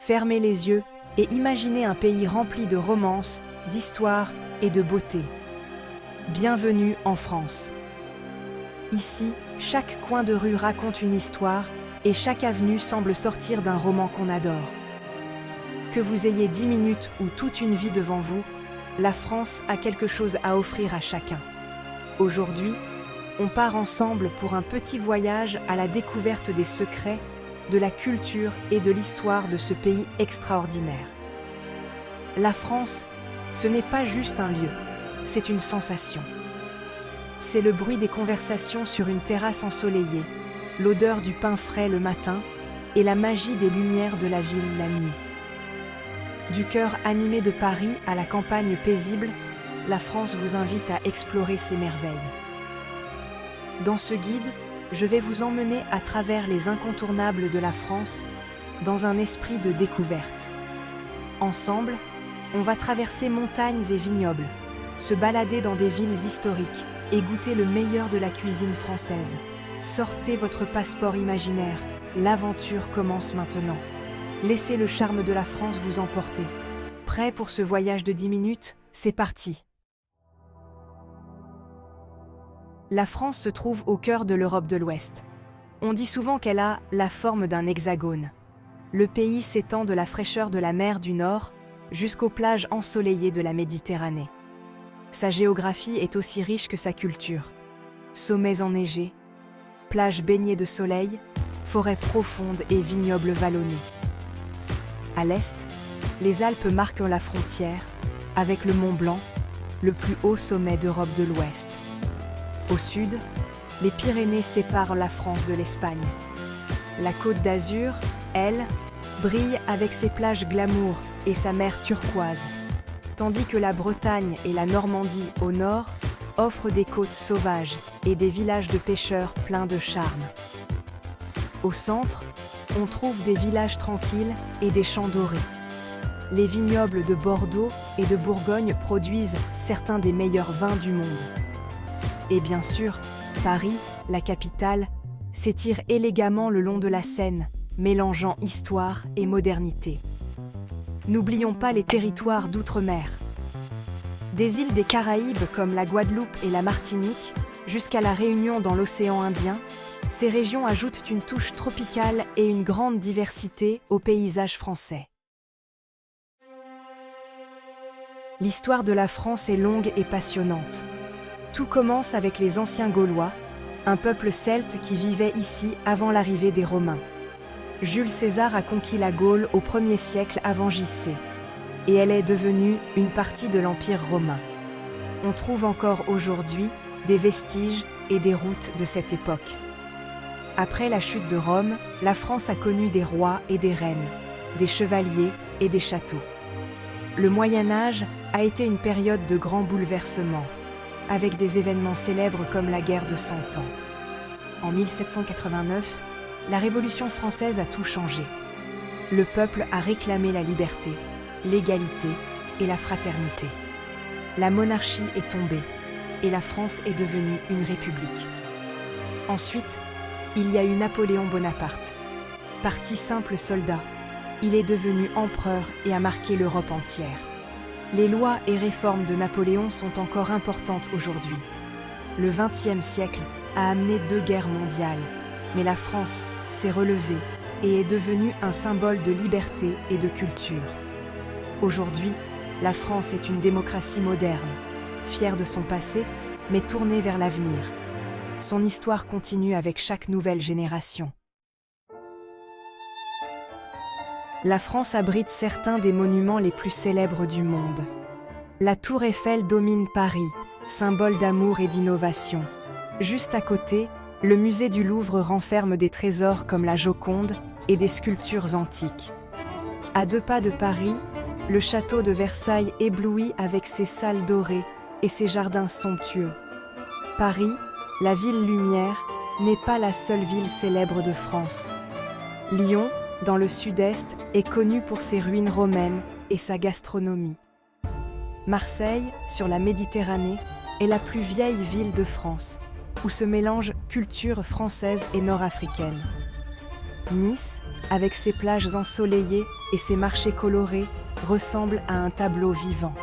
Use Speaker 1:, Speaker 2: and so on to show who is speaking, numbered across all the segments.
Speaker 1: fermez les yeux et imaginez un pays rempli de romance, d'histoire et de beauté. Bienvenue en France. Ici, chaque coin de rue raconte une histoire et chaque avenue semble sortir d'un roman qu'on adore. Que vous ayez 10 minutes ou toute une vie devant vous, la France a quelque chose à offrir à chacun. Aujourd'hui, on part ensemble pour un petit voyage à la découverte des secrets, de la culture et de l'histoire de ce pays extraordinaire. La France, ce n'est pas juste un lieu, c'est une sensation. C'est le bruit des conversations sur une terrasse ensoleillée, l'odeur du pain frais le matin et la magie des lumières de la ville la nuit. Du cœur animé de Paris à la campagne paisible, la France vous invite à explorer ses merveilles. Dans ce guide, je vais vous emmener à travers les incontournables de la France, dans un esprit de découverte. Ensemble, on va traverser montagnes et vignobles, se balader dans des villes historiques et goûter le meilleur de la cuisine française. Sortez votre passeport imaginaire, l'aventure commence maintenant. Laissez le charme de la France vous emporter. Prêt pour ce voyage de 10 minutes? C'est parti! La France se trouve au cœur de l'Europe de l'Ouest. On dit souvent qu'elle a la forme d'un hexagone. Le pays s'étend de la fraîcheur de la mer du Nord jusqu'aux plages ensoleillées de la Méditerranée. Sa géographie est aussi riche que sa culture. Sommets enneigés, plages baignées de soleil, forêts profondes et vignobles vallonnés. À l'est, les Alpes marquent la frontière, avec le Mont Blanc, le plus haut sommet d'Europe de l'Ouest. Au sud, les Pyrénées séparent la France de l'Espagne. La Côte d'Azur, elle, brille avec ses plages glamour et sa mer turquoise, tandis que la Bretagne et la Normandie au nord offrent des côtes sauvages et des villages de pêcheurs pleins de charme. Au centre, on trouve des villages tranquilles et des champs dorés. Les vignobles de Bordeaux et de Bourgogne produisent certains des meilleurs vins du monde. Et bien sûr, Paris, la capitale, s'étire élégamment le long de la Seine, mélangeant histoire et modernité. N'oublions pas les territoires d'outre-mer. Des îles des Caraïbes comme la Guadeloupe et la Martinique, jusqu'à la Réunion dans l'océan Indien, ces régions ajoutent une touche tropicale et une grande diversité au paysage français. L'histoire de la France est longue et passionnante. Tout commence avec les anciens Gaulois, un peuple celte qui vivait ici avant l'arrivée des Romains. Jules César a conquis la Gaule au 1er siècle avant J.C. et elle est devenue une partie de l'Empire romain. On trouve encore aujourd'hui des vestiges et des routes de cette époque. Après la chute de Rome, la France a connu des rois et des reines, des chevaliers et des châteaux. Le Moyen Âge a été une période de grands bouleversements, avec des événements célèbres comme la guerre de 100 ans. En 1789, la Révolution française a tout changé. Le peuple a réclamé la liberté, l'égalité et la fraternité. La monarchie est tombée et la France est devenue une république. Ensuite, il y a eu Napoléon Bonaparte. Parti simple soldat, il est devenu empereur et a marqué l'Europe entière. Les lois et réformes de Napoléon sont encore importantes aujourd'hui. Le XXe siècle a amené 2 guerres mondiales, mais la France s'est relevée et est devenue un symbole de liberté et de culture. Aujourd'hui, la France est une démocratie moderne, fière de son passé, mais tournée vers l'avenir. Son histoire continue avec chaque nouvelle génération. La France abrite certains des monuments les plus célèbres du monde. La Tour Eiffel domine Paris, symbole d'amour et d'innovation. Juste à côté, le musée du Louvre renferme des trésors comme la Joconde et des sculptures antiques. À 2 pas de Paris, le château de Versailles éblouit avec ses salles dorées et ses jardins somptueux. Paris, la ville lumière, n'est pas la seule ville célèbre de France. Lyon, dans le sud-est, est connue pour ses ruines romaines et sa gastronomie. Marseille, sur la Méditerranée, est la plus vieille ville de France, où se mélangent culture française et nord-africaine. Nice, avec ses plages ensoleillées et ses marchés colorés, ressemble à un tableau vivant.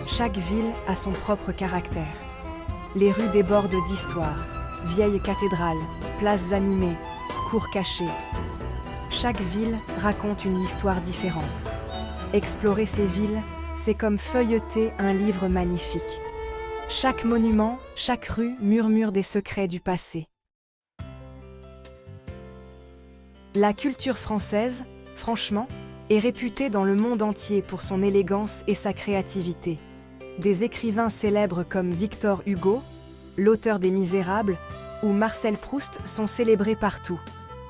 Speaker 1: Chaque ville a son propre caractère. Les rues débordent d'histoire, vieilles cathédrales, places animées, cours cachées. Chaque ville raconte une histoire différente. Explorer ces villes, c'est comme feuilleter un livre magnifique. Chaque monument, chaque rue murmure des secrets du passé. La culture française, franchement, est réputée dans le monde entier pour son élégance et sa créativité. Des écrivains célèbres comme Victor Hugo, l'auteur des Misérables, ou Marcel Proust sont célébrés partout.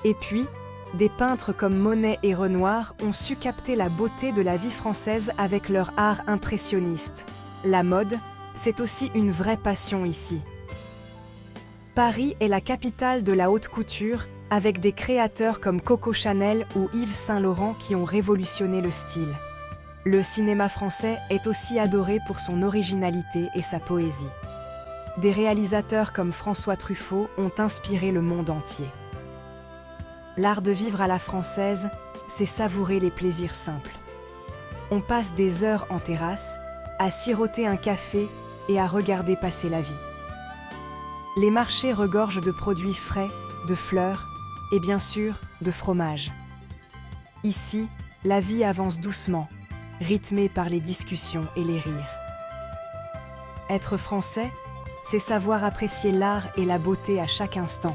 Speaker 1: Et puis, des peintres comme Monet et Renoir ont su capter la beauté de la vie française avec leur art impressionniste. La mode, c'est aussi une vraie passion ici. Paris est la capitale de la haute couture, avec des créateurs comme Coco Chanel ou Yves Saint Laurent qui ont révolutionné le style. Le cinéma français est aussi adoré pour son originalité et sa poésie. Des réalisateurs comme François Truffaut ont inspiré le monde entier. L'art de vivre à la française, c'est savourer les plaisirs simples. On passe des heures en terrasse, à siroter un café et à regarder passer la vie. Les marchés regorgent de produits frais, de fleurs et bien sûr de fromage. Ici, la vie avance doucement, rythmée par les discussions et les rires. Être français, c'est savoir apprécier l'art et la beauté à chaque instant,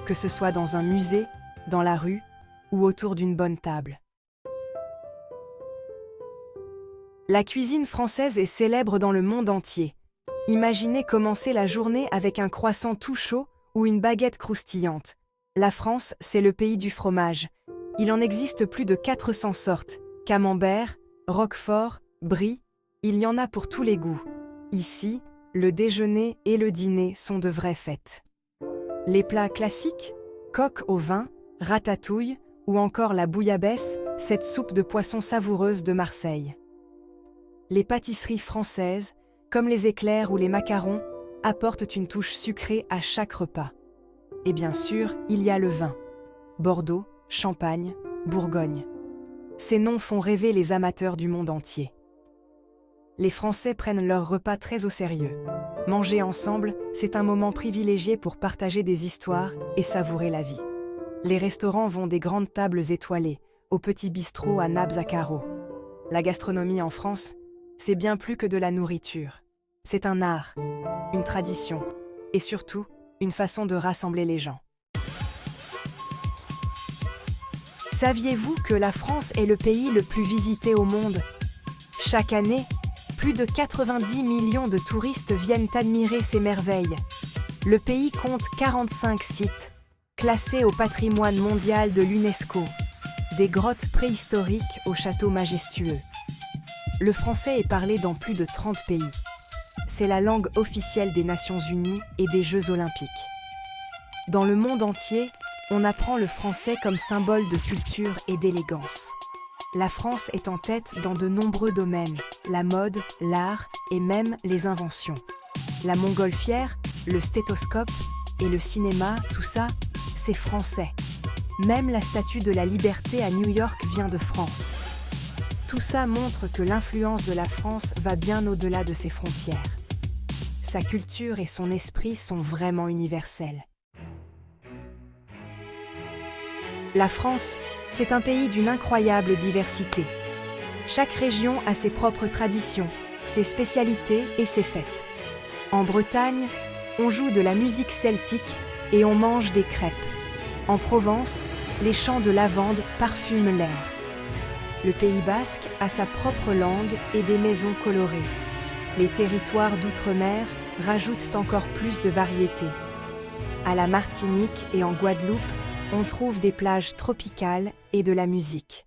Speaker 1: que ce soit dans un musée, dans la rue ou autour d'une bonne table. La cuisine française est célèbre dans le monde entier. Imaginez commencer la journée avec un croissant tout chaud ou une baguette croustillante. La France, c'est le pays du fromage. Il en existe plus de 400 sortes. Camembert, Roquefort, Brie, il y en a pour tous les goûts. Ici, le déjeuner et le dîner sont de vraies fêtes. Les plats classiques, coq au vin, ratatouille ou encore la bouillabaisse, cette soupe de poisson savoureuse de Marseille. Les pâtisseries françaises, comme les éclairs ou les macarons, apportent une touche sucrée à chaque repas. Et bien sûr, il y a le vin. Bordeaux, Champagne, Bourgogne. Ces noms font rêver les amateurs du monde entier. Les Français prennent leur repas très au sérieux. Manger ensemble, c'est un moment privilégié pour partager des histoires et savourer la vie. Les restaurants vont des grandes tables étoilées, aux petits bistrots à nappes à carreaux. La gastronomie en France, c'est bien plus que de la nourriture. C'est un art, une tradition et surtout, une façon de rassembler les gens. Saviez-vous que la France est le pays le plus visité au monde ? Chaque année, plus de 90 millions de touristes viennent admirer ces merveilles. Le pays compte 45 sites, classés au patrimoine mondial de l'UNESCO, des grottes préhistoriques aux châteaux majestueux. Le français est parlé dans plus de 30 pays. C'est la langue officielle des Nations Unies et des Jeux Olympiques. Dans le monde entier, on apprend le français comme symbole de culture et d'élégance. La France est en tête dans de nombreux domaines, la mode, l'art et même les inventions. La montgolfière, le stéthoscope et le cinéma, tout ça, c'est français. Même la Statue de la Liberté à New York vient de France. Tout ça montre que l'influence de la France va bien au-delà de ses frontières. Sa culture et son esprit sont vraiment universels. La France, c'est un pays d'une incroyable diversité. Chaque région a ses propres traditions, ses spécialités et ses fêtes. En Bretagne, on joue de la musique celtique et on mange des crêpes. En Provence, les champs de lavande parfument l'air. Le Pays basque a sa propre langue et des maisons colorées. Les territoires d'outre-mer rajoutent encore plus de variété. À la Martinique et en Guadeloupe, on trouve des plages tropicales et de la musique.